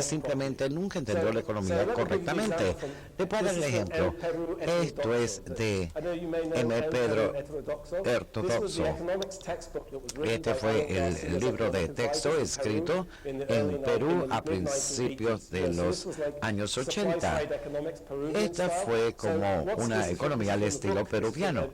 simplemente nunca entendió la economía correctamente. Le puedo dar el ejemplo. Esto es de M. Pedro Ortodoxo. Este fue el libro de texto escrito en Perú a principios de los años 80. Esta fue como una economía al estilo peruano.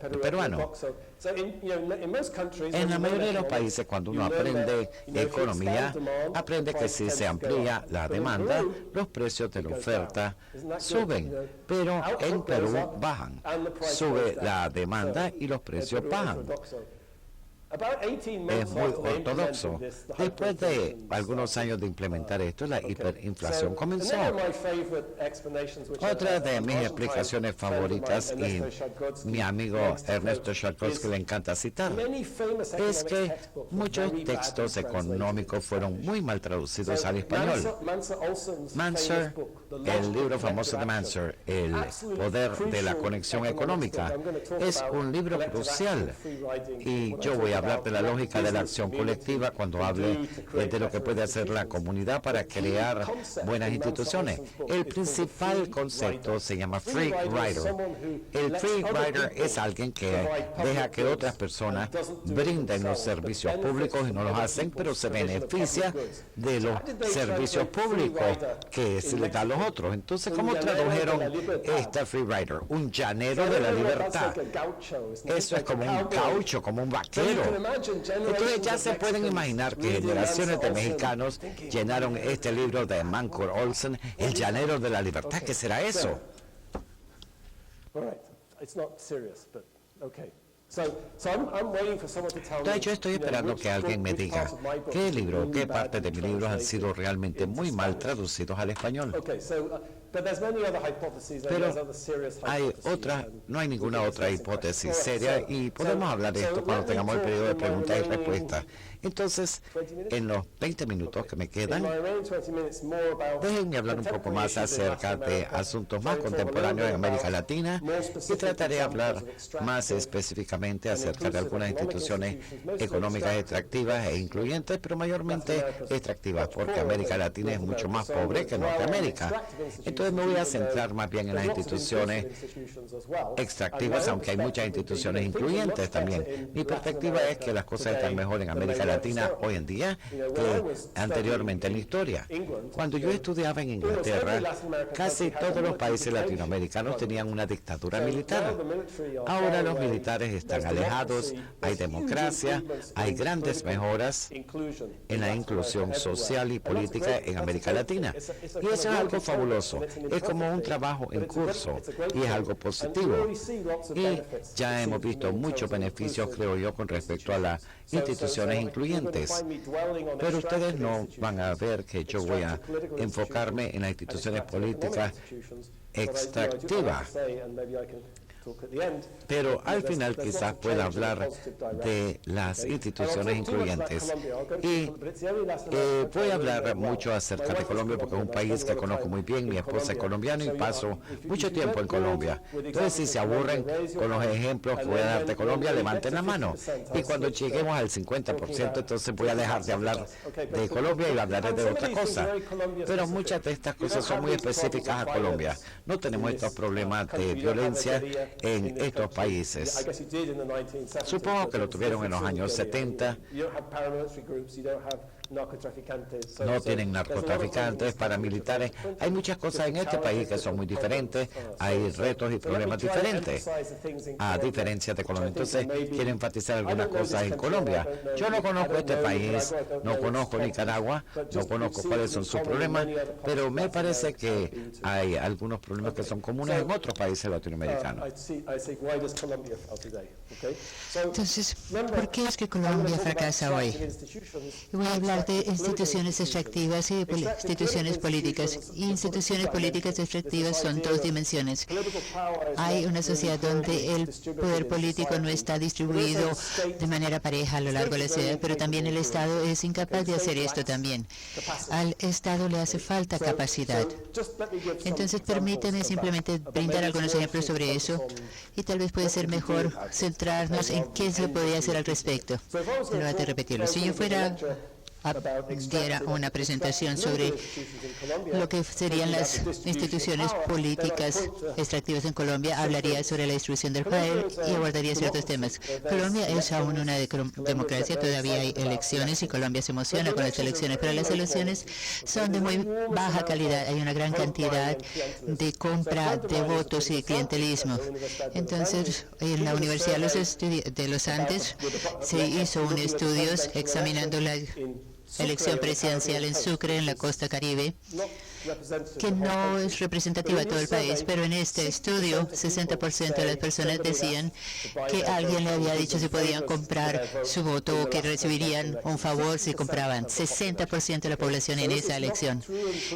En la mayoría de los países, cuando uno aprende economía, aprende que si se amplía la demanda, los precios de la oferta suben, pero en Perú bajan. Sube la demanda y los precios bajan. Es muy ortodoxo. Después de algunos años de implementar esto, la hiperinflación comenzó. Otra de mis explicaciones favoritas, y mi amigo Ernesto Sharkovsky le encanta citar, es que muchos textos económicos fueron muy mal traducidos al español. Manser, el libro famoso de Manser, El poder de la conexión económica, es un libro crucial, y yo voy a hablar de la lógica de la acción colectiva cuando hable de lo que puede hacer la comunidad para crear buenas instituciones. El principal concepto se llama free rider. El free rider es alguien que deja que otras personas brinden los servicios públicos y no los hacen, pero se beneficia de los servicios públicos que se les da a los otros. Entonces, ¿cómo tradujeron este free rider? Un llanero de la libertad. Eso es como un gaucho, como un vaquero. Entonces ya se pueden imaginar que generaciones de mexicanos llenaron este libro de Mancur Olson, El llanero de la libertad. ¿Qué será eso? Entonces yo estoy esperando que alguien me diga qué libro, qué parte de mi libro han sido realmente muy mal traducidos al español. Pero no hay ninguna otra hipótesis seria, y podemos hablar de esto cuando tengamos el periodo de preguntas y respuestas. Entonces, en los 20 minutos que me quedan, déjenme hablar un poco más acerca de asuntos más contemporáneos en América Latina, y trataré de hablar más específicamente acerca de algunas instituciones económicas extractivas e incluyentes, pero mayormente extractivas, porque América Latina es mucho más pobre que Norteamérica. Entonces me voy a centrar más bien en las instituciones extractivas, aunque hay muchas instituciones incluyentes también. Mi perspectiva es que las cosas están mejor en América Latina hoy en día que anteriormente en la historia. Cuando yo estudiaba en Inglaterra, casi todos los países latinoamericanos tenían una dictadura militar. Ahora los militares están alejados, hay democracia, hay grandes mejoras en la inclusión social y política en América Latina. Y eso es algo fabuloso. Es como un trabajo en curso y es algo positivo. Y ya hemos visto muchos beneficios, creo yo, con respecto a las instituciones incluyentes. Pero ustedes no van a ver que yo voy a enfocarme en las instituciones políticas extractivas. Pero al final quizás pueda hablar de las instituciones incluyentes. Y voy a hablar mucho acerca de Colombia porque es un país que conozco muy bien. Mi esposa es colombiana y paso mucho tiempo en Colombia. Entonces, si se aburren con los ejemplos que voy a dar de Colombia, levanten la mano. Y cuando lleguemos al 50%, entonces voy a dejar de hablar de Colombia y hablaré de otra cosa. Pero muchas de estas cosas son muy específicas a Colombia. No tenemos estos problemas de violencia en estos países. Supongo que lo tuvieron en los años 70. No tienen narcotraficantes, paramilitares. Hay muchas cosas en este país que son muy diferentes. Hay retos y problemas diferentes, a diferencia de Colombia. Entonces, quiero enfatizar algunas cosas en Colombia. Yo no conozco este país, no conozco Nicaragua, no conozco cuáles son sus problemas, pero me parece que hay algunos problemas que son comunes en otros países latinoamericanos. Entonces, ¿por qué es que Colombia fracasa hoy? Voy a hablar de instituciones extractivas y de instituciones políticas. Instituciones políticas extractivas son dos dimensiones. Hay una sociedad donde el poder político no está distribuido de manera pareja a lo largo de la sociedad, pero también el Estado es incapaz de hacer esto también. Al Estado le hace falta capacidad. Entonces, permíteme simplemente brindar algunos ejemplos sobre eso, y tal vez puede ser mejor centrarnos en qué se podría hacer al respecto. Solo voy a repetirlo. Si yo fuera diera una presentación sobre lo que serían las instituciones políticas extractivas en Colombia, hablaría sobre la distribución del poder y abordaría ciertos temas. Colombia es aún una democracia, todavía hay elecciones y Colombia se emociona con las elecciones, pero las elecciones son de muy baja calidad, hay una gran cantidad de compra de votos y de clientelismo. Entonces, en la Universidad de los Andes se hizo un estudio examinando la elección presidencial en Sucre, en la costa Caribe, que no es representativa de todo el país, pero en este estudio 60% de las personas decían que alguien le había dicho si podían comprar su voto o que recibirían un favor si compraban. 60% de la población en esa elección.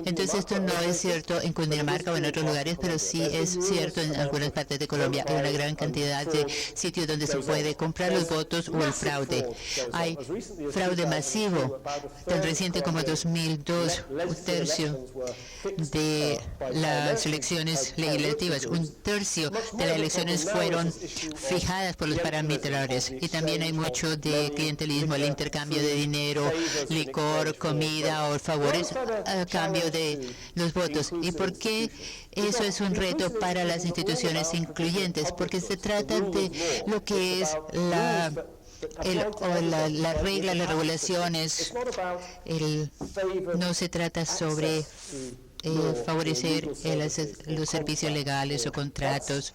Entonces esto no es cierto en Cundinamarca o en otros lugares, pero sí es cierto en algunas partes de Colombia. Hay una gran cantidad de sitios donde se puede comprar los votos o el fraude. Hay fraude masivo, tan reciente como 2002, un tercio de las elecciones legislativas, un tercio de las elecciones fueron fijadas por los paramilitares, y también hay mucho de clientelismo, el intercambio de dinero, licor, comida o favores a cambio de los votos. ¿Y por qué eso es un reto para las instituciones incluyentes? Porque se trata de lo que es la regla, las regulaciones, no se trata sobre favorecer los servicios legales o contratos.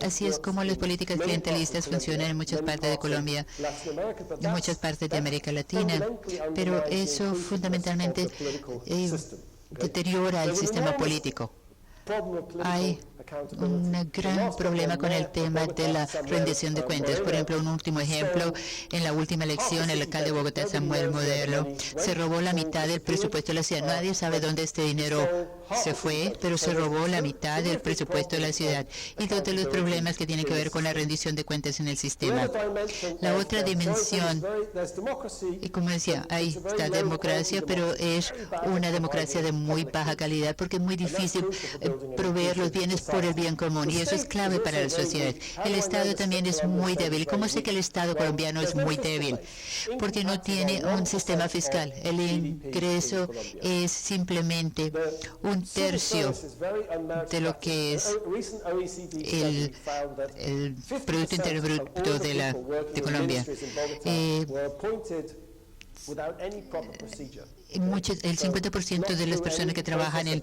Así es como las políticas clientelistas funcionan en muchas partes de Colombia, en muchas partes de América Latina, pero eso fundamentalmente deteriora el sistema político. Hay un gran problema con el tema de la rendición de cuentas. Por ejemplo, un último ejemplo, en la última elección, el alcalde de Bogotá, Samuel Modelo, se robó la mitad del presupuesto de la ciudad. Nadie sabe dónde este dinero se fue, pero se robó la mitad del presupuesto de la ciudad. Y dos de los problemas que tienen que ver con la rendición de cuentas en el sistema. La otra dimensión, y como decía, hay esta democracia, pero es una democracia de muy baja calidad, porque es muy difícil proveer los bienes por el bien común, y eso es clave para la sociedad. El Estado también es muy débil. ¿Cómo sé que el Estado colombiano es muy débil? Porque no tiene un sistema fiscal. El ingreso es simplemente un tercio de lo que es el Producto Interno Bruto de Colombia. El 50% de las personas que trabajan en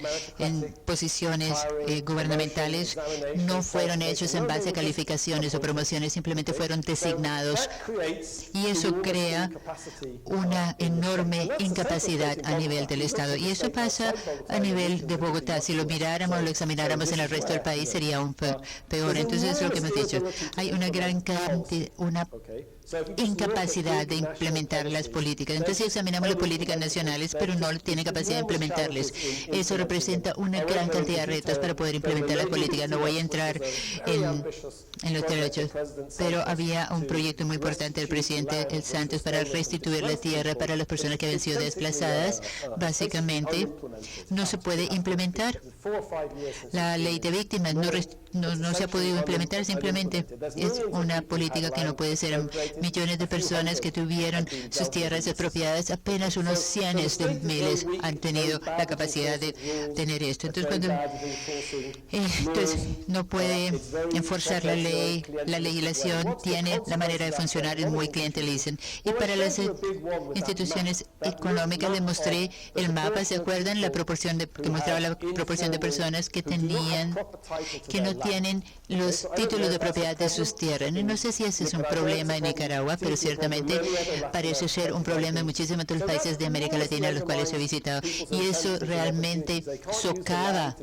posiciones gubernamentales no fueron hechos en base a calificaciones o promociones, simplemente fueron designados, y eso crea una enorme incapacidad a nivel del Estado, y eso pasa a nivel de Bogotá. Si lo miráramos, lo examináramos en el resto del país, sería aún peor. Entonces es lo que hemos dicho, hay una gran cantidad, una incapacidad de implementar las políticas. Entonces examinamos las políticas nacionales, pero no tiene capacidad de implementarlas. Eso representa una gran cantidad de retos para poder implementar las políticas. No voy a entrar en los derechos, pero había un proyecto muy importante del presidente Santos para restituir la tierra para las personas que habían sido desplazadas. Básicamente, no se puede implementar. La ley de víctimas no se ha podido implementar, simplemente es una política que no puede ser. Millones de personas que tuvieron sus tierras expropiadas, apenas unos cientos de miles han tenido la capacidad de tener esto. Entonces, no puede enforzar la ley, la legislación tiene la manera de funcionar, es muy clientelista. Y para las instituciones económicas les mostré el mapa, ¿se acuerdan? Que mostraba la proporción de personas que no tienen los títulos de propiedad de sus tierras. No sé si ese es un problema en Nicaragua, pero ciertamente parece ser un problema en muchísimos otros países de América Latina, los cuales he visitado. Y eso realmente socava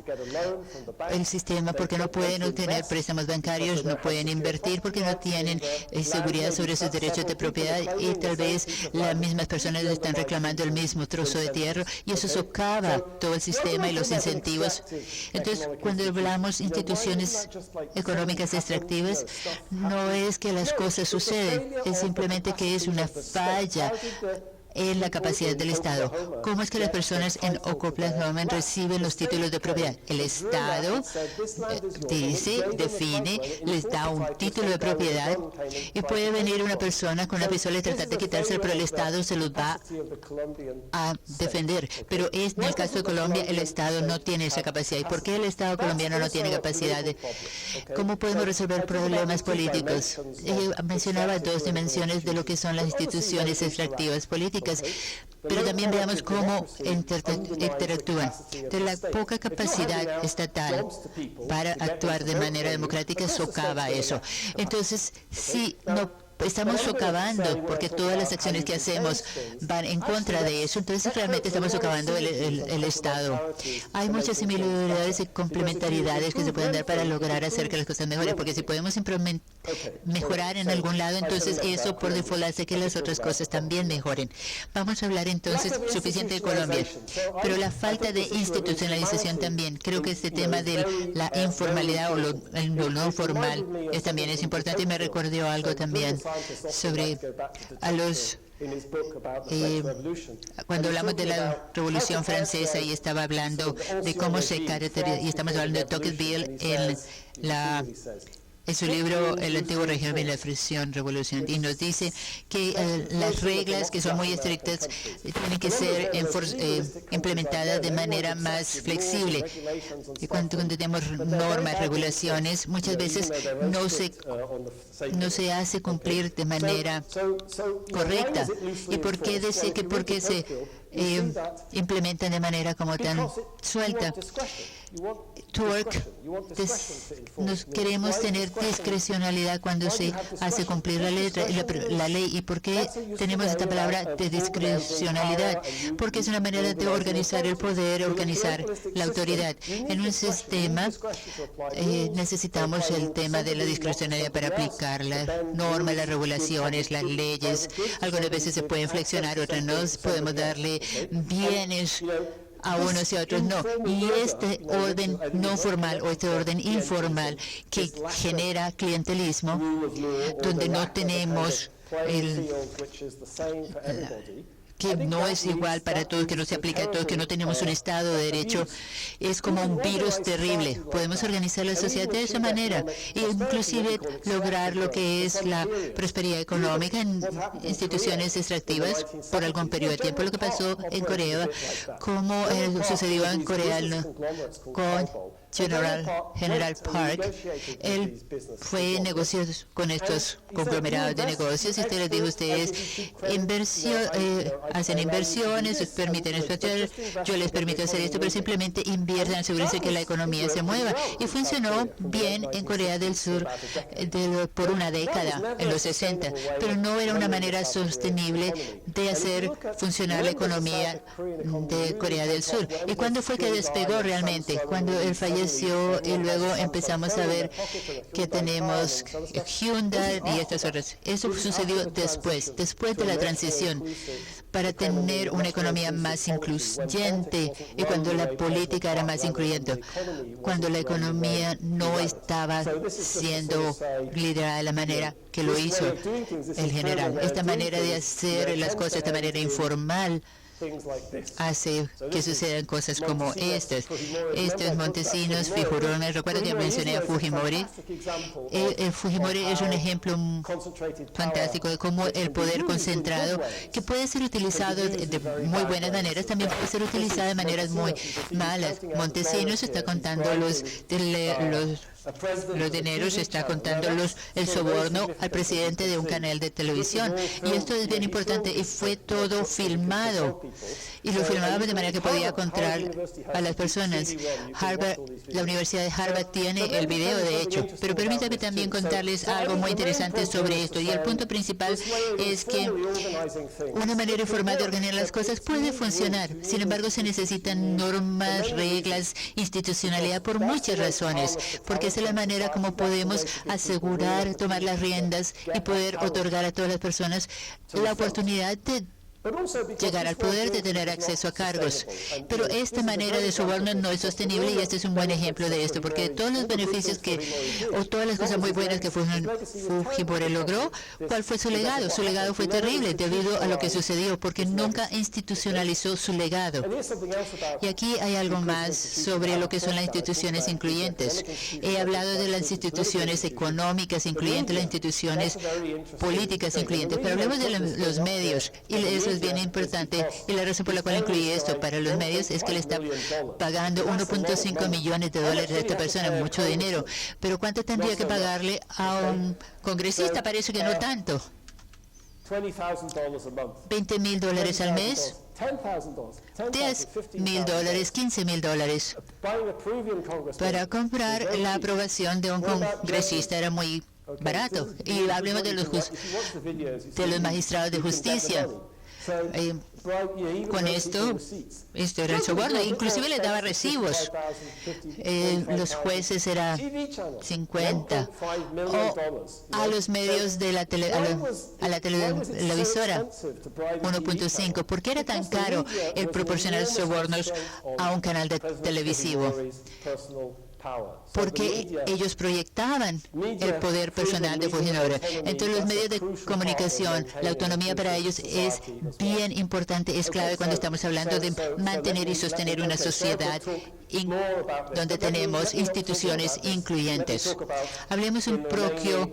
el sistema, porque no pueden obtener préstamos bancarios, no pueden invertir, porque no tienen seguridad sobre sus derechos de propiedad, y tal vez las mismas personas están reclamando el mismo trozo de tierra, y eso socava todo el sistema y los incentivos. Entonces, cuando hablamos de instituciones económicas extractivas, no es que las cosas suceden, es simplemente que es una falla en la capacidad del Estado. ¿Cómo es que las personas en Oklahoma reciben los títulos de propiedad? El Estado define, les da un título de propiedad y puede venir una persona con una pistola y tratar de quitárselo, pero el Estado se los va a defender. Pero en el caso de Colombia, el Estado no tiene esa capacidad. ¿Y por qué el Estado colombiano no tiene capacidad? ¿Cómo podemos resolver problemas políticos? Mencionaba dos dimensiones de lo que son las instituciones extractivas políticas, pero también veamos cómo interactúan. De la poca capacidad estatal para actuar de manera democrática socava eso. Entonces, si no estamos socavando, porque todas las acciones que hacemos van en contra de eso, entonces realmente estamos socavando el Estado. Hay muchas similaridades y complementariedades que se pueden dar para lograr hacer que las cosas mejoren, porque si podemos mejorar en algún lado, entonces eso por default hace que las otras cosas también mejoren. Vamos a hablar entonces suficiente de Colombia, pero la falta de institucionalización también. Creo que este tema de la informalidad o lo no formal también es importante, y me recordó algo también sobre cuando hablamos de la Revolución Francesa y estaba hablando de cómo se caracteriza, y estamos hablando de Tocqueville en su libro El antiguo régimen de la revolución, y nos dice que las reglas, que son muy estrictas, tienen que ser implementadas de manera más flexible. Y cuando tenemos normas, regulaciones, muchas veces no se hace cumplir de manera correcta. ¿Y por qué se implementan de manera como tan suelta? Nos queremos tener discrecionalidad cuando se hace cumplir la ley. ¿Y por qué tenemos esta palabra de discrecionalidad? Porque es una manera de organizar el poder, organizar la autoridad. En un sistema necesitamos el tema de la discrecionalidad para aplicar las normas, las regulaciones, las leyes. Algunas veces se pueden flexionar, otras no. Podemos darle bienes a unos y a otros no. Y este orden no formal o este orden informal que genera clientelismo, donde no tenemos que no es igual para todos, que no se aplica a todos, que no tenemos un Estado de Derecho, es como un virus terrible. Podemos organizar la sociedad de esa manera e inclusive lograr lo que es la prosperidad económica en instituciones extractivas por algún periodo de tiempo. Lo que pasó en Corea, como sucedió en Corea con General Park, él fue negociando con estos conglomerados de negocios, y usted les dijo, ustedes hacen inversiones, les permiten explotar, yo les permito hacer esto, pero simplemente inviertan, asegúrense que la economía se mueva. Y funcionó bien en Corea del Sur por una década, en los 60, pero no era una manera sostenible de hacer funcionar la economía de Corea del Sur. ¿Y cuándo fue que despegó realmente? Cuando él falleció, y luego empezamos a ver que tenemos Hyundai y estas otras. Eso sucedió después de la transición, para tener una economía más incluyente, y cuando la política era más incluyente, cuando la economía no estaba siendo liderada de la manera que lo hizo el general. Esta manera de hacer las cosas de manera informal hace que sucedan cosas como estas. Estos Montesinos, Fujimori, recuerdo que mencioné a Fujimori. Fujimori es un ejemplo fantástico de cómo el poder concentrado, que puede ser utilizado de muy buenas maneras, también puede ser utilizado de maneras muy malas. Montesinos está contando los dineros, está contándolos el soborno al presidente de un canal de televisión. Y esto es bien importante, y fue todo filmado. Y lo filmaba de manera que podía controlar a las personas. La Universidad de Harvard tiene el video, de hecho. Pero permítame también contarles algo muy interesante sobre esto. Y el punto principal es que una manera informal de organizar las cosas puede funcionar. Sin embargo, se necesitan normas, reglas, institucionalidad por muchas razones. Porque es la manera como podemos asegurar, tomar las riendas y poder otorgar a todas las personas la oportunidad de llegar al poder, de tener acceso a cargos. Pero esta manera de soborno no es sostenible y este es un buen ejemplo de esto, porque todos los beneficios o todas las cosas muy buenas que Fujimori logró, ¿cuál fue su legado? Su legado fue terrible debido a lo que sucedió, porque nunca institucionalizó su legado. Y aquí hay algo más sobre lo que son las instituciones incluyentes. He hablado de las instituciones económicas incluyentes, las instituciones políticas incluyentes, pero hablemos de los medios, y eso es bien importante, y la razón por la cual incluye esto para los medios es que le está pagando 1.5 millones de dólares a esta persona, mucho dinero, pero ¿cuánto tendría que pagarle a un congresista? Parece que no tanto. $20,000 al mes, $10,000, $15,000. Para comprar la aprobación de un congresista era muy barato. Y hablemos de los magistrados de justicia. Con esto era el soborno, inclusive les daba recibos. Los jueces era 50, o a los medios de la televisora 1.5. ¿Por qué era tan caro el proporcionar sobornos a un canal de televisivo? Porque ellos proyectaban el poder personal de Fujimori. Entonces, los medios de comunicación, la autonomía para ellos es bien importante, es clave cuando estamos hablando de mantener y sostener una sociedad donde tenemos instituciones incluyentes. Hablemos un poco,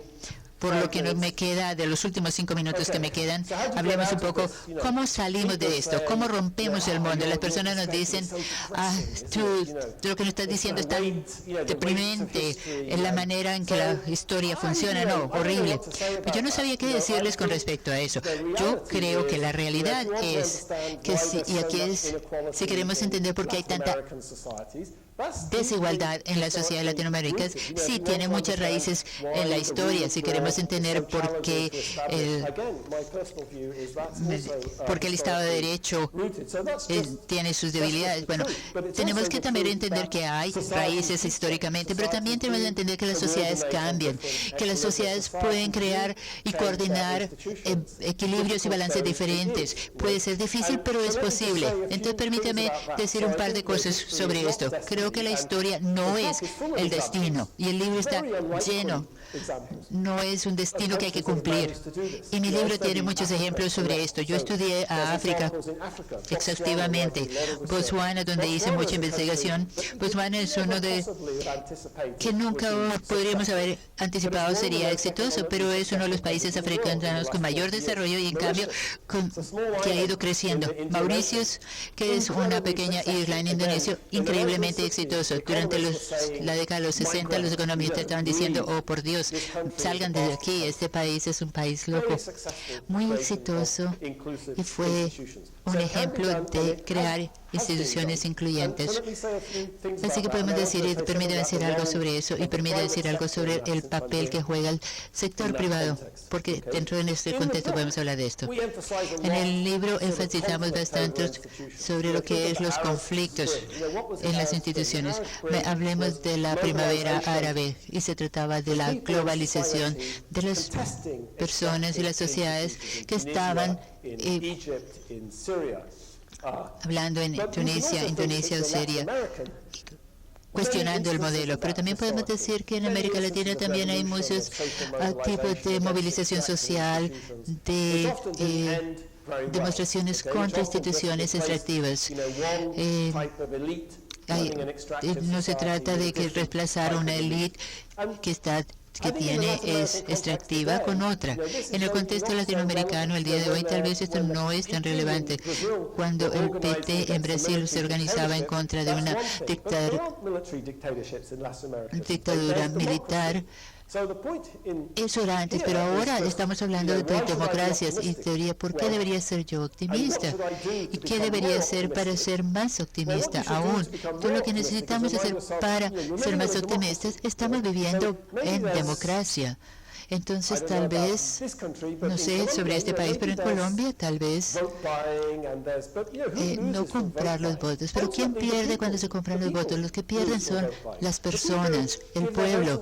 por lo que no me queda, de los últimos 5 minutos que me quedan, hablemos un poco cómo salimos de esto, cómo rompemos el mundo. Las personas nos dicen, lo que nos estás diciendo es tan deprimente, en la manera en que la historia funciona, no, horrible. Pero yo no sabía qué decirles con respecto a eso. Yo creo que la realidad es que si queremos entender por qué hay tanta desigualdad en la sociedad latinoamericana, sí tiene muchas raíces en la historia. Si queremos entender por qué el Estado de Derecho tiene sus debilidades, bueno, tenemos que también entender que hay raíces históricamente, pero también tenemos que entender que las sociedades cambian, que las sociedades pueden crear y coordinar equilibrios y balances diferentes. Puede ser difícil, pero es posible. Entonces, permítame decir un par de cosas sobre esto. Creo que la historia no es el destino, y el libro está lleno. No es un destino que hay que cumplir. Y mi libro tiene muchos ejemplos sobre esto. Yo estudié a África exhaustivamente. Botswana, donde hice mucha investigación. Botswana es uno de que nunca podríamos haber anticipado sería exitoso, pero es uno de los países africanos con mayor desarrollo y en cambio que ha ido creciendo. Mauritius, que es una pequeña isla en Indonesia, increíblemente exitoso. Durante la década de los 60, los economistas estaban diciendo, oh por Dios, salgan de aquí, este país es un país loco. Muy exitoso, y fue un ejemplo de crear instituciones incluyentes. Así que podemos decir, y permítame decir algo sobre eso, y permítame decir algo sobre el papel que juega el sector privado, porque dentro de nuestro contexto podemos hablar de esto. En el libro enfatizamos bastante sobre lo que es los conflictos en las instituciones. Hablemos de la primavera árabe, y se trataba de la globalización de las personas y las sociedades que estaban hablando en Tunisia, Indonesia o Siria, cuestionando el modelo. Pero también podemos decir que en América Latina también hay muchos tipos de movilización social, de demostraciones contra instituciones extractivas. No se trata de que reemplazar una élite que tiene es extractiva con otra. En el contexto latinoamericano, el día de hoy, tal vez esto no es tan relevante. Cuando el PT en Brasil se organizaba en contra de una dictadura militar, eso era antes, pero ahora estamos hablando de democracias y teoría. ¿Por qué debería ser yo optimista? ¿Y qué debería ser para ser más optimista aún? Todo lo que necesitamos hacer para ser más optimistas, estamos viviendo en democracia. Entonces, tal vez, no sé sobre este país, pero en Colombia, tal vez no comprar los votos. Pero ¿quién pierde cuando se compran los votos? Los que pierden son las personas, el pueblo,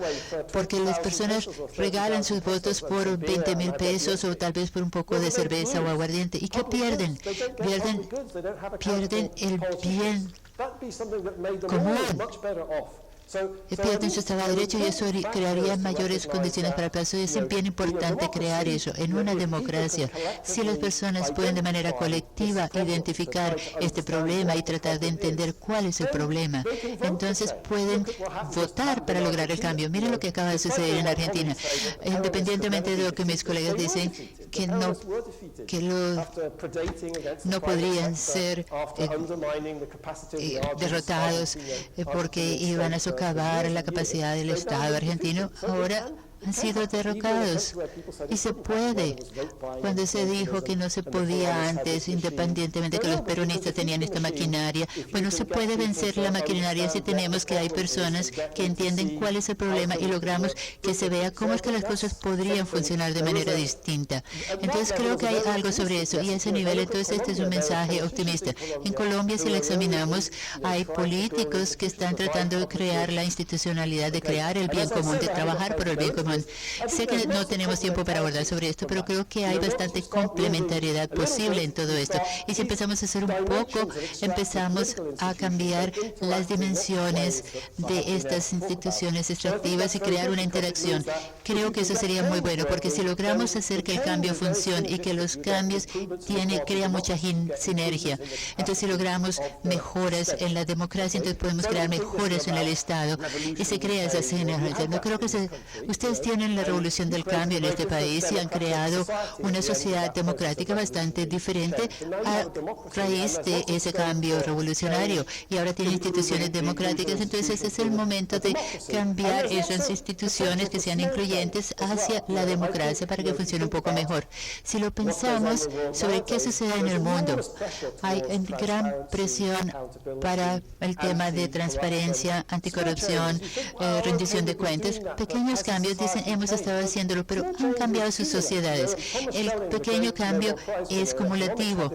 porque las personas regalan sus votos por 20,000 pesos o tal vez por un poco de cerveza o aguardiente. ¿Y qué pierden? Pierden el bien común. Pierden su Estado de Derecho y eso crearía mayores condiciones para el paso. Y es bien importante crear eso en una democracia. Si las personas pueden de manera colectiva identificar este problema y tratar de entender cuál es el problema, entonces pueden votar para lograr el cambio. Miren lo que acaba de suceder en Argentina. Independientemente de lo que mis colegas dicen, que no podrían ser derrotados porque iban a socavar la capacidad del Estado argentino, ahora han sido derrocados. Y se puede. Cuando se dijo que no se podía antes, independientemente que los peronistas tenían esta maquinaria, bueno, se puede vencer la maquinaria si tenemos que hay personas que entienden cuál es el problema y logramos que se vea cómo es que las cosas podrían funcionar de manera distinta. Entonces creo que hay algo sobre eso y a ese nivel, entonces este es un mensaje optimista. En Colombia, si lo examinamos, hay políticos que están tratando de crear la institucionalidad, de crear el bien común, de trabajar por el bien común. Sé que no tenemos tiempo para abordar sobre esto, pero creo que hay bastante complementariedad posible en todo esto. Y si empezamos a hacer un poco, empezamos a cambiar las dimensiones de estas instituciones extractivas y crear una interacción. Creo que eso sería muy bueno, porque si logramos hacer que el cambio funcione y que los cambios crean mucha sinergia, entonces si logramos mejoras en la democracia, entonces podemos crear mejoras en el Estado y se crea esa sinergia. No creo que ustedes tienen la revolución del cambio en este país y han creado una sociedad democrática bastante diferente a raíz de ese cambio revolucionario y ahora tienen instituciones democráticas. Entonces ese es el momento de cambiar esas instituciones que sean incluyentes hacia la democracia para que funcione un poco mejor. Si lo pensamos sobre qué sucede en el mundo, hay gran presión para el tema de transparencia, anticorrupción, rendición de cuentas. Pequeños cambios, dicen, hemos estado haciéndolo, pero han cambiado sus sociedades. El pequeño cambio es cumulativo.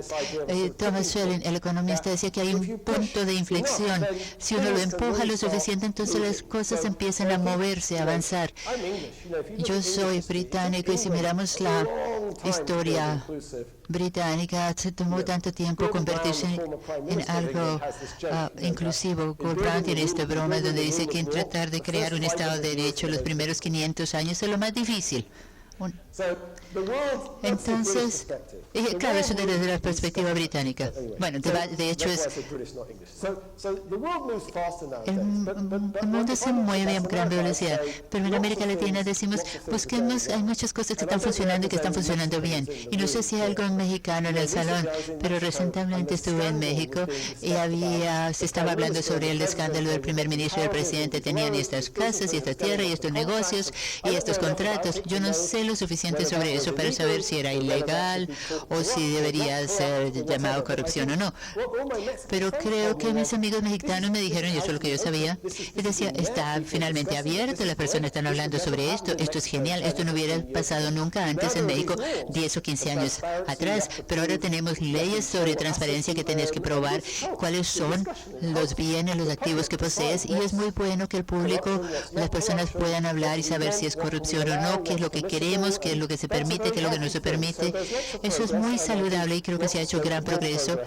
Thomas Schelling, el economista, decía que hay un punto de inflexión. Si uno lo empuja lo suficiente, entonces las cosas empiezan a moverse, a avanzar. Yo soy británico y si miramos la historia británica, se tomó tanto tiempo convertirse en algo inclusivo. Gordon Brown tiene esta broma donde dice que tratar de crear un Estado de Derecho los primeros 500 años es lo más difícil. Entonces, claro, eso desde la perspectiva británica. Bueno, de hecho es... El mundo se mueve a gran velocidad, pero en América Latina decimos, busquemos, hay muchas cosas que están funcionando y que están funcionando bien. Y no sé si hay algo mexicano en el salón, pero recientemente estuve en México y se estaba hablando sobre el escándalo del primer ministro y del presidente. Tenían estas casas y esta tierra y estos negocios y estos contratos. Yo no sé lo suficiente sobre eso para saber si era ilegal o si debería ser llamado corrupción o no. Pero creo que mis amigos mexicanos me dijeron, y eso es lo que yo sabía, es decir, está finalmente abierto, las personas están hablando sobre esto es genial, esto no hubiera pasado nunca antes en México, 10 o 15 años atrás, pero ahora tenemos leyes sobre transparencia que tienes que probar cuáles son los bienes, los activos que posees, y es muy bueno que el público, las personas puedan hablar y saber si es corrupción o no, qué es lo que queremos, qué es lo que se permite, qué es lo que no se permite. Eso es muy saludable y creo que se ha hecho gran progreso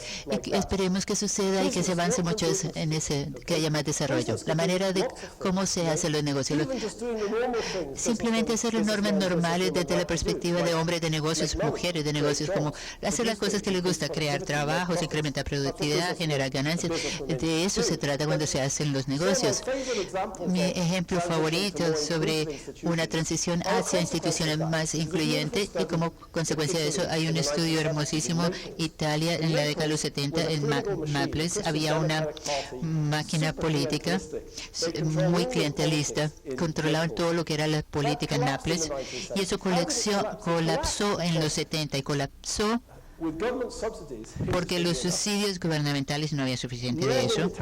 y esperemos que suceda y que se avance mucho en que haya más desarrollo. La manera de cómo se hacen los negocios. Simplemente hacer las normas normales desde la perspectiva de hombres de negocios, mujeres de negocios, como hacer las cosas que les gusta, crear trabajos, incrementar productividad, generar ganancias. De eso se trata cuando se hacen los negocios. Mi ejemplo favorito sobre una transición hacia instituciones más incluyentes y como consecuencia de eso hay un estudio hermosísimo. Italia en la década de los 70 en Nápoles había una máquina política muy clientelista, controlaban todo lo que era la política en Nápoles y eso colapsó en los 70 y colapsó porque los subsidios gubernamentales no había suficiente de eso.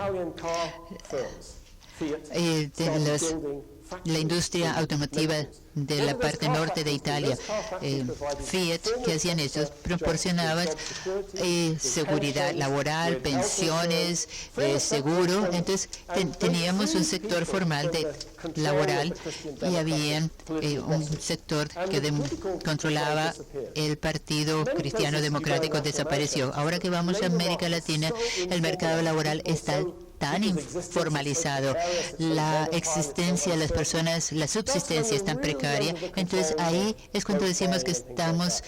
De las la industria automotiva de la parte norte de Italia, Fiat, que hacían eso, proporcionaban seguridad laboral, pensiones, seguro. Entonces teníamos un sector formal laboral y había un sector que controlaba el Partido Cristiano Democrático. Desapareció. Ahora que vamos a América Latina, el mercado laboral está tan informalizado, la existencia de las personas, la subsistencia es tan precaria. Entonces ahí es cuando decimos que estamos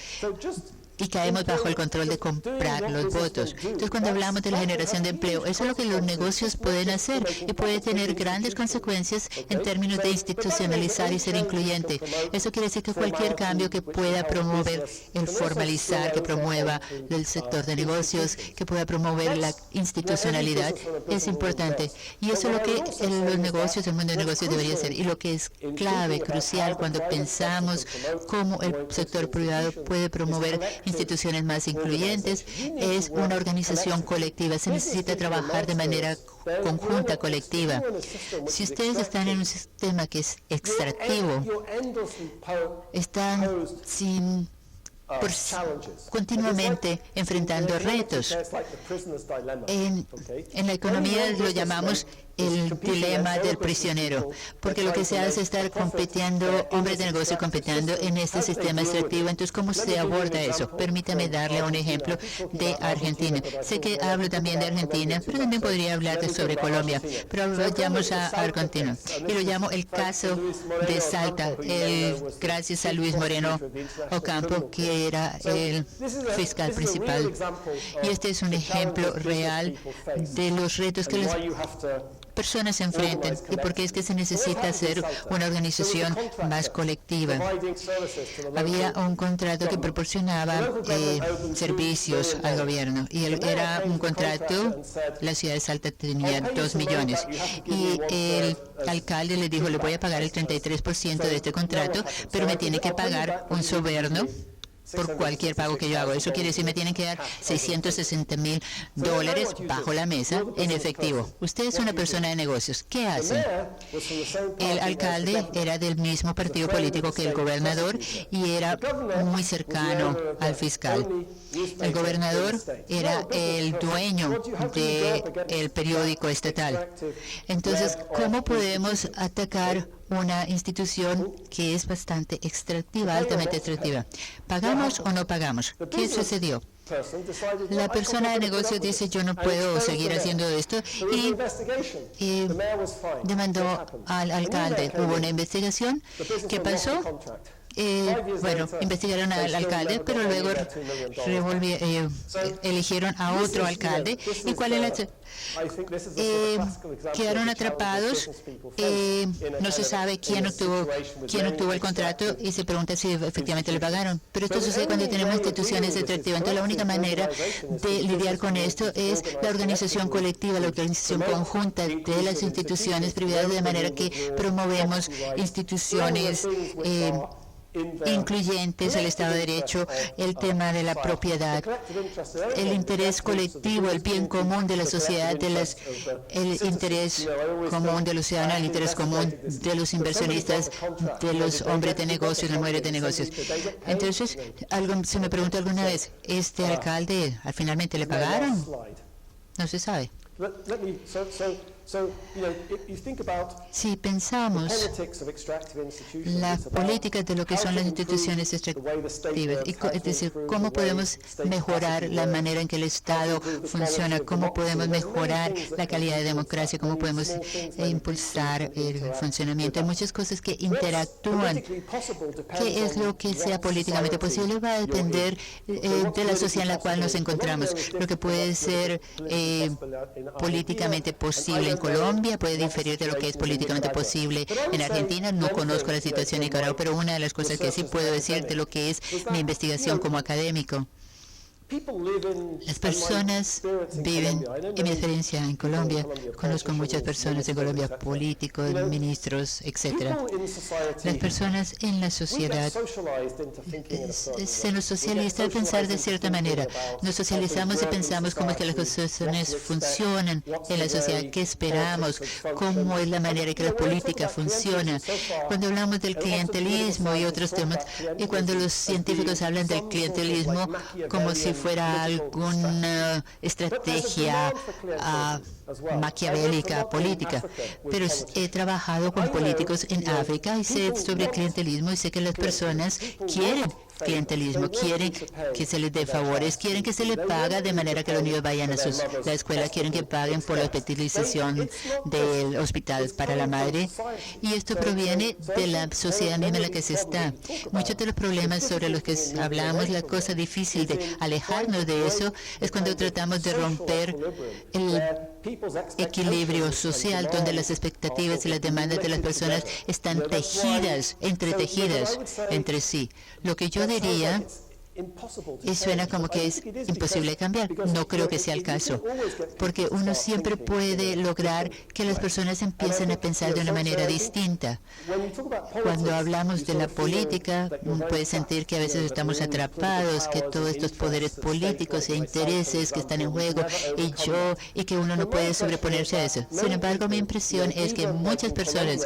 y caemos bajo el control de comprar los votos. Entonces, cuando hablamos de la generación de empleo, eso es lo que los negocios pueden hacer y puede tener grandes consecuencias en términos de institucionalizar y ser incluyente. Eso quiere decir que cualquier cambio que pueda promover el formalizar, que promueva el sector de negocios, que pueda promover la institucionalidad, es importante. Y eso es lo que los negocios, el mundo de negocios debería hacer. Y lo que es clave, crucial, cuando pensamos cómo el sector privado puede promover instituciones más incluyentes, es una organización colectiva. Se necesita trabajar de manera conjunta, colectiva. Si ustedes están en un sistema que es extractivo, están continuamente enfrentando retos. En la economía lo llamamos el dilema del prisionero, porque lo que se hace es estar compitiendo, hombres de negocio compitiendo en este sistema extractivo. Entonces, ¿cómo se aborda eso? Permítame darle un ejemplo de Argentina. Sé que hablo también de Argentina, pero también podría hablar sobre Colombia, pero vayamos a Argentina. Y lo llamo el caso de Salta, gracias a Luis Moreno Ocampo, que era el fiscal principal. Y este es un ejemplo real de los retos que las personas se enfrentan y por qué es que se necesita hacer una organización más colectiva. Había un contrato que proporcionaba servicios al gobierno y era un contrato, la ciudad de Salta tenía 2 millones y el alcalde le dijo: le voy a pagar el 33% de este contrato, pero me tiene que pagar un soborno por cualquier pago que yo hago. Eso quiere decir me tienen que dar $660,000 bajo la mesa en efectivo. Usted es una persona de negocios. ¿Qué hace? El alcalde era del mismo partido político que el gobernador y era muy cercano al fiscal. El gobernador era el dueño del periódico estatal. Entonces, ¿cómo podemos atacar una institución que es bastante extractiva, altamente extractiva? ¿Pagamos o no pagamos? ¿Qué sucedió? La persona de negocios dice: yo no puedo seguir haciendo esto, y demandó al alcalde. Hubo una investigación. ¿Qué pasó? Investigaron al alcalde, pero luego eligieron a otro alcalde. ¿Y cuál es la quedaron atrapados? No se sabe quién obtuvo el contrato y se pregunta si efectivamente le pagaron. Pero esto sucede cuando tenemos instituciones extractivas. Entonces, la única manera de lidiar con esto es la organización colectiva, la organización conjunta de las instituciones privadas, de manera que promovemos instituciones incluyentes, el Estado de Derecho, el tema de la propiedad, el interés colectivo, el bien común de la sociedad, el interés común de los ciudadanos, el interés común de los inversionistas, de los hombres de negocios, las mujeres de negocios. Entonces, se me preguntó alguna vez: ¿este alcalde finalmente le pagaron? No se sabe. Si pensamos las políticas de lo que son las instituciones extractivas, es decir, cómo podemos mejorar la manera en que el Estado funciona, cómo podemos mejorar la calidad de democracia, cómo podemos impulsar el funcionamiento. Hay muchas cosas que interactúan. ¿Qué es lo que sea políticamente posible? Va a depender de la sociedad en la cual nos encontramos. Lo que puede ser políticamente posible en Colombia puede diferir de lo que es políticamente posible en Argentina. No conozco la situación en Nicaragua, pero una de las cosas que sí puedo decir de lo que es mi investigación como académico Las personas viven, en mi experiencia en Colombia, conozco muchas personas en Colombia, políticos, ministros, etc. Las personas en la sociedad se nos socializa a pensar de cierta manera. Nos socializamos y pensamos cómo es que las cosas funcionan en la sociedad, qué esperamos, cómo es la manera en que la política funciona. Cuando hablamos del clientelismo y otros temas, y cuando los científicos hablan del clientelismo como si fuera alguna estrategia maquiavélica política, pero he trabajado con políticos en África y sé sobre el clientelismo y sé que las personas quieren clientelismo, quieren que se les dé favores, quieren que se les pague de manera que los niños vayan a la escuela, quieren que paguen por la hospitalización del hospital para la madre, y esto proviene de la sociedad misma en la que se está. Muchos de los problemas sobre los que hablamos, la cosa difícil de alejarnos de eso es cuando tratamos de romper el equilibrio social, donde las expectativas y las demandas de las personas están entretejidas entre sí. Lo que yo diría, y suena como que es imposible cambiar, no creo que sea el caso, porque uno siempre puede lograr que las personas empiecen a pensar de una manera distinta. Cuando hablamos de la política, uno puede sentir que a veces estamos atrapados, que todos estos poderes políticos e intereses que están en juego, y que uno no puede sobreponerse a eso. Sin embargo, mi impresión es que muchas personas,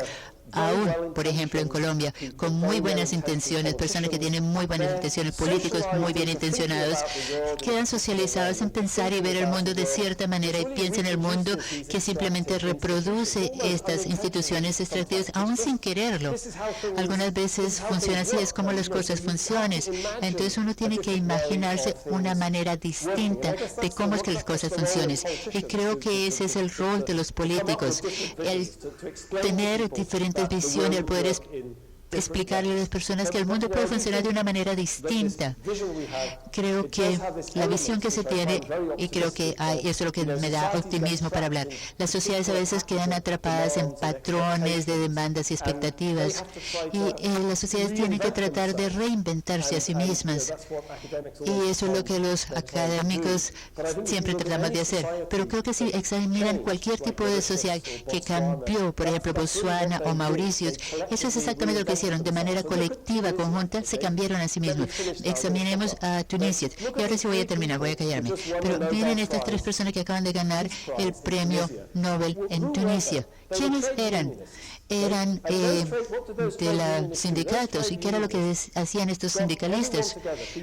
aún, por ejemplo, en Colombia, con muy buenas intenciones, personas que tienen muy buenas intenciones, políticos muy bien intencionados, quedan socializados en pensar y ver el mundo de cierta manera y piensan en el mundo que simplemente reproduce estas instituciones extractivas, aún sin quererlo. Algunas veces funciona así, es como las cosas funcionan. Entonces uno tiene que imaginarse una manera distinta de cómo es que las cosas funcionan. Y creo que ese es el rol de los políticos, el tener diferentes visiones, el poder explicarle a las personas que el mundo puede funcionar de una manera distinta. Creo que la visión que se tiene, y creo que eso es lo que me da optimismo para hablar, las sociedades a veces quedan atrapadas en patrones de demandas y expectativas, y las sociedades tienen que tratar de reinventarse a sí mismas, y eso es lo que los académicos siempre tratamos de hacer. Pero creo que si examinan cualquier tipo de sociedad que cambió, por ejemplo, Botsuana o Mauricios, eso es exactamente lo que hicieron de manera colectiva, conjunta, se cambiaron a sí mismos. Examinemos a Tunisia. Y ahora sí voy a terminar, voy a callarme. Pero miren estas tres personas que acaban de ganar el premio Nobel en Tunisia. ¿Quiénes eran? Eran de los sindicatos. ¿Y qué era lo que hacían estos sindicalistas?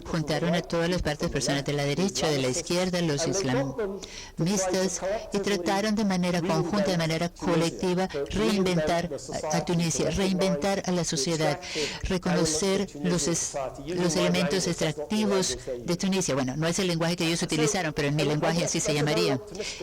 Juntaron a todas las partes, personas de la derecha, de la izquierda, los islamistas, y trataron de manera conjunta, de manera colectiva, reinventar a Tunisia, reinventar a la sociedad, reconocer los elementos extractivos de Tunisia. Bueno, no es el lenguaje que ellos utilizaron, pero en mi lenguaje así se llamaría.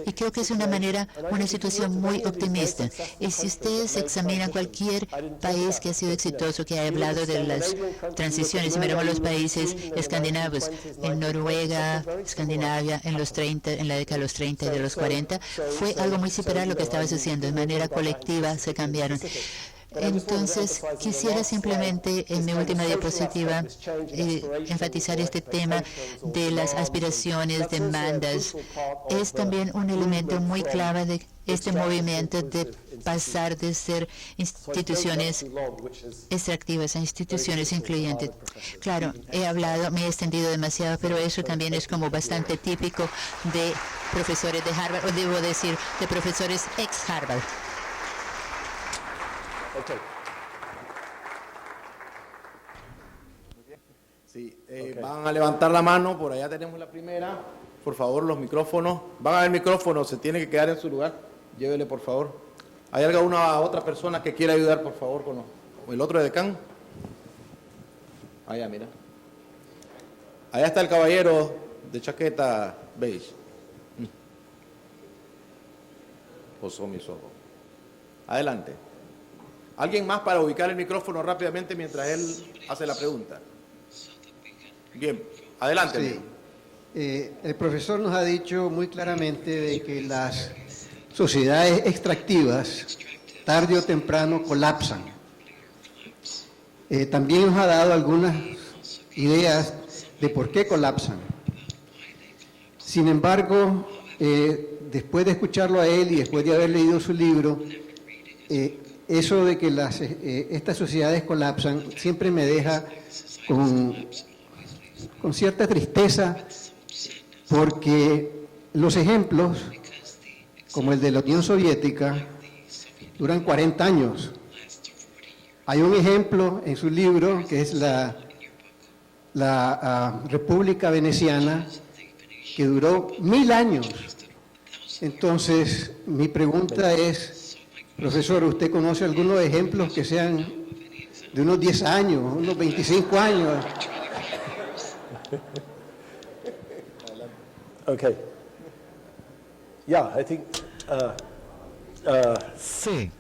Y creo que es una situación muy optimista. Y si ustedes examinan cualquier país que ha sido exitoso, que ha hablado de las transiciones, si miramos los países escandinavos, en Noruega, Escandinavia, en la década de los 30 y de los 40, fue algo muy similar a lo que estaba sucediendo. De manera colectiva se cambiaron. Entonces, quisiera simplemente en mi última diapositiva enfatizar este tema de las aspiraciones, demandas. Es también un elemento muy clave de este movimiento de pasar de ser instituciones extractivas a instituciones incluyentes. Claro, me he extendido demasiado, pero eso también es como bastante típico de profesores de Harvard, o debo decir, de profesores ex-Harvard. Sí, van a levantar la mano, por allá tenemos la primera. Por favor, los micrófonos. Van a ver micrófonos, se tiene que quedar en su lugar. Llévele, por favor. ¿Hay alguna otra persona que quiera ayudar, por favor, con el otro decán? Allá, mira. Allá está el caballero de chaqueta beige. Posó mis ojos. Adelante. ¿Alguien más para ubicar el micrófono rápidamente mientras él hace la pregunta? Bien, adelante. Sí. El profesor nos ha dicho muy claramente de que las sociedades extractivas tarde o temprano colapsan. También nos ha dado algunas ideas de por qué colapsan. Sin embargo, después de escucharlo a él y después de haber leído su libro, eso de que estas sociedades colapsan siempre me deja con cierta tristeza, porque los ejemplos, como el de la Unión Soviética, duran 40 años. Hay un ejemplo en su libro que es la República Veneciana, que duró 1000 años. Entonces, mi pregunta es, profesor, ¿usted conoce algunos ejemplos que sean de unos 10 años, unos 25 años? Okay. Yeah, I think. Sí,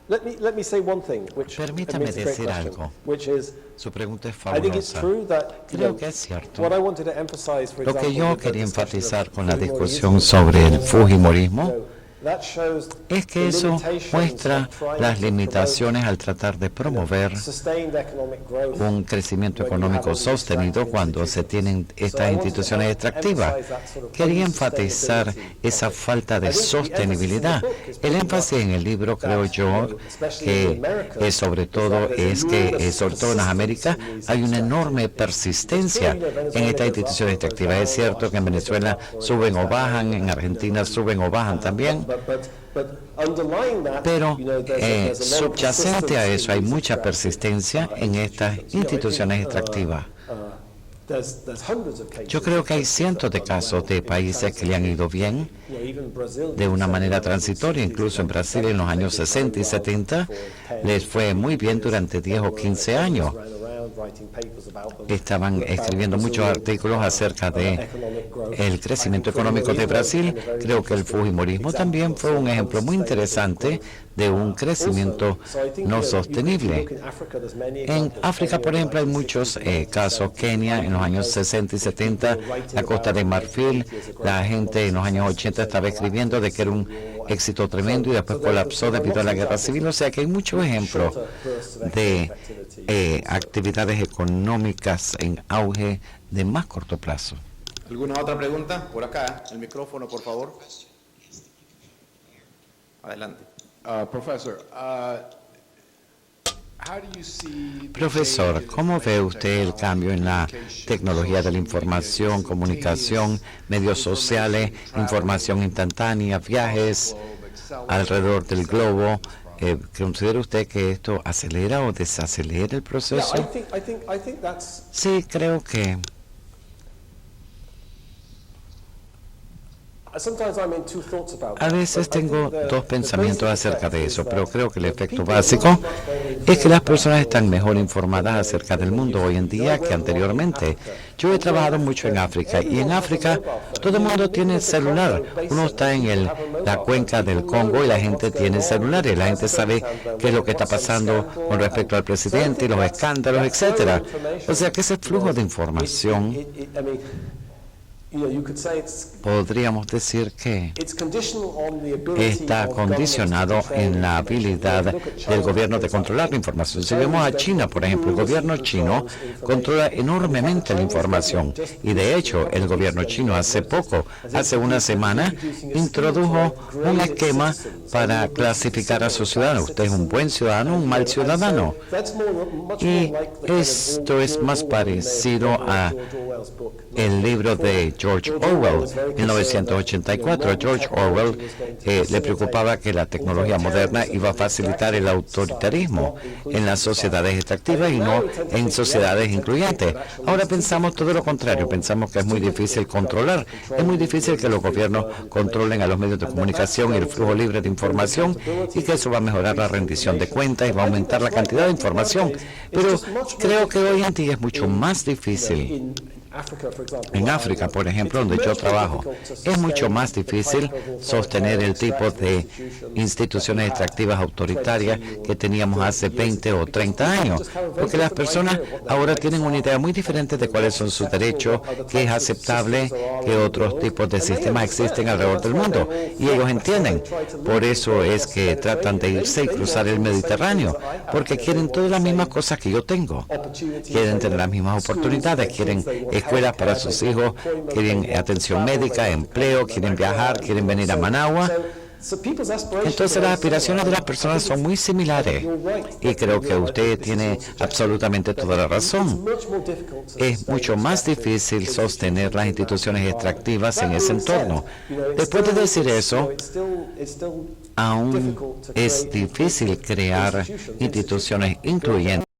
Let me say one thing, which permítame makes a great decir question, algo. which is, Su pregunta es I think it's fabulosa. true that Creo que es cierto. what I wanted to emphasize, for Lo que example, yo with the quería discussion enfatizar of con la Fujimorism, discusión sobre el Fujimorismo you know, that shows es que the eso limitations muestra of trying las to limitaciones al tratar de promover promote sustained economic growth un crecimiento when you económico have all these sostenido extractive cuando se institutions. tienen estas So I wanted to instituciones extractivas. emphasize that sort of Quería enfatizar unsustainability esa of it. falta de I think the emphasis in the sostenibilidad. book is El pretty énfasis much en el libro, creo that, yo, especially in que America, sobre is todo that there's es que, enormous sobre todo en las Américas, persistence in these hay una extractive enorme persistencia en estas instituciones extractivas. Es cierto que en Venezuela suben o bajan, en Argentina suben o bajan también, pero subyacente a eso hay mucha persistencia en estas instituciones extractivas. Yo creo que hay cientos de casos de países que le han ido bien de una manera transitoria, incluso en Brasil en los años 60 y 70 les fue muy bien durante 10 o 15 años. Estaban escribiendo muchos artículos acerca de el crecimiento económico de Brasil. Creo que el Fujimorismo también fue un ejemplo muy interesante de un crecimiento no sostenible. En África, por ejemplo, hay muchos casos. Kenia en los años 60 y 70, la Costa de Marfil, la gente en los años 80 estaba escribiendo de que era un éxito tremendo y después colapsó debido a la guerra civil. O sea que hay muchos ejemplos de actividades económicas en auge de más corto plazo. ¿Alguna otra pregunta? Por acá, el micrófono, por favor. Adelante. Profesor, ¿cómo ve usted el cambio en la tecnología de la información, comunicación, medios sociales, información instantánea, viajes alrededor del globo? ¿Considera usted que esto acelera o desacelera el proceso? Sí, creo que a veces tengo dos pensamientos acerca de eso, pero creo que el efecto básico es que las personas están mejor informadas acerca del mundo hoy en día que anteriormente. Yo he trabajado mucho en África y en África todo el mundo tiene celular. Uno está en la cuenca del Congo y la gente tiene celulares. La gente sabe qué es lo que está pasando con respecto al presidente y los escándalos, etcétera. O sea que ese flujo de información, podríamos decir que está condicionado en la habilidad del gobierno de controlar la información. Si vemos a China, por ejemplo, el gobierno chino controla enormemente la información y de hecho el gobierno chino hace una semana, introdujo un esquema para clasificar a sus ciudadanos. Usted es un buen ciudadano, un mal ciudadano. Y esto es más parecido a el libro de George Orwell, 1984. A George Orwell le preocupaba que la tecnología moderna iba a facilitar el autoritarismo en las sociedades extractivas y no en sociedades incluyentes. Ahora pensamos todo lo contrario, pensamos que es muy difícil controlar, es muy difícil que los gobiernos controlen a los medios de comunicación y el flujo libre de información y que eso va a mejorar la rendición de cuentas y va a aumentar la cantidad de información. Pero creo que hoy en día es mucho más difícil. En África, por ejemplo, donde yo trabajo, es mucho más difícil sostener el tipo de instituciones extractivas autoritarias que teníamos hace 20 o 30 años, porque las personas ahora tienen una idea muy diferente de cuáles son sus derechos, qué es aceptable, qué otros tipos de sistemas existen alrededor del mundo, y ellos entienden. Por eso es que tratan de irse y cruzar el Mediterráneo, porque quieren todas las mismas cosas que yo tengo. Quieren tener las mismas oportunidades, quieren escuelas para sus hijos, quieren atención médica, empleo, quieren viajar, quieren venir a Managua. Entonces las aspiraciones de las personas son muy similares y creo que usted tiene absolutamente toda la razón. Es mucho más difícil sostener las instituciones extractivas en ese entorno. Después de decir eso, aún es difícil crear instituciones incluyentes